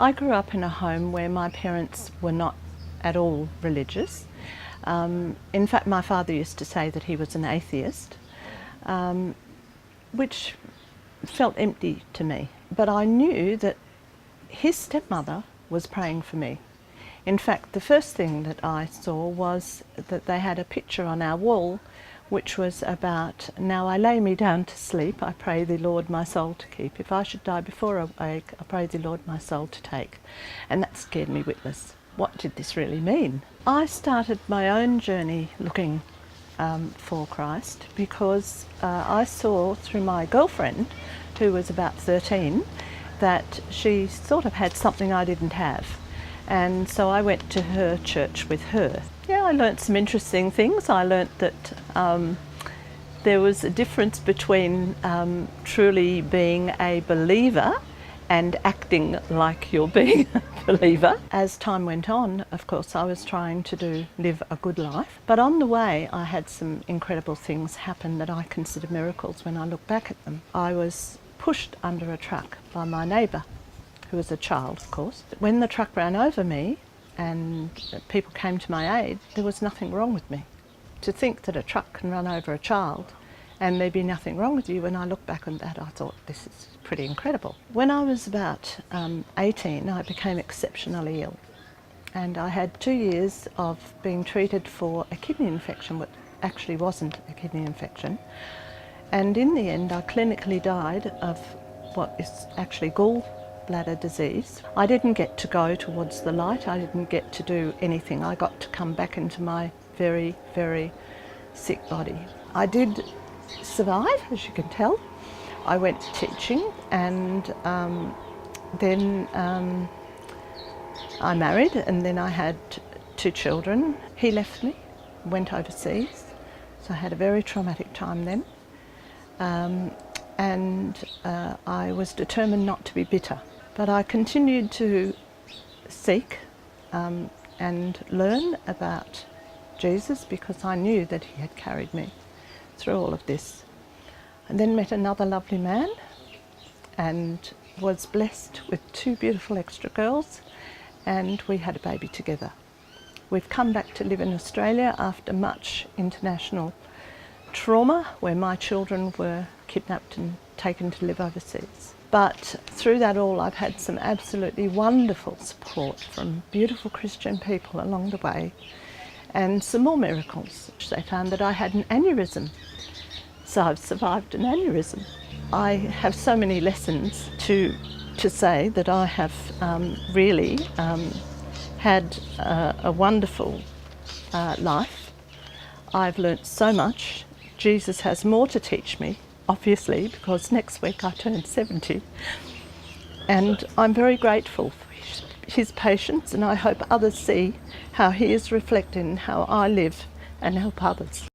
I grew up in a home where my parents were not at all religious. In fact, my father used to say that he was an atheist, which felt empty to me. But I knew that his stepmother was praying for me. In fact, the first thing that I saw was that they had a picture on our wall which was about, "Now I lay me down to sleep, I pray thee, Lord, my soul to keep. If I should die before I wake, I pray thee, Lord, my soul to take." And that scared me witless. What did this really mean? I started my own journey looking for Christ because I saw through my girlfriend, who was about 13, that she sort of had something I didn't have. And so I went to her church with her. Yeah, I learnt some interesting things. I learnt that there was a difference between truly being a believer and acting like you're being a believer. As time went on, of course, I was trying to live a good life. But on the way, I had some incredible things happen that I consider miracles when I look back at them. I was pushed under a truck by my neighbour, who was a child, of course. When the truck ran over me and people came to my aid, there was nothing wrong with me. To think that a truck can run over a child and there'd be nothing wrong with you, when I look back on that, I thought, this is pretty incredible. When I was about 18, I became exceptionally ill. And I had 2 years of being treated for a kidney infection, which actually wasn't a kidney infection. And in the end, I clinically died of what is actually gallbladder disease. I didn't get to go towards the light. I didn't get to do anything. I got to come back into my very, very sick body. I did survive, as you can tell. I went teaching, and then I married, and then I had 2 children. He left me, went overseas, so I had a very traumatic time then. I was determined not to be bitter, but I continued to seek and learn about Jesus, because I knew that he had carried me through all of this. And then met another lovely man and was blessed with 2 beautiful extra girls, and we had a baby together. We've come back to live in Australia after much international trauma, where my children were kidnapped and taken to live overseas. But through that all, I've had some absolutely wonderful support from beautiful Christian people along the way, and some more miracles. They found that I had an aneurysm, so I've survived an aneurysm. I have so many lessons to say that I have really had a wonderful life. I've learnt so much. Jesus has more to teach me, obviously, because next week I turn 70. And I'm very grateful for his patience, and I hope others see how he is reflected in how I live and help others.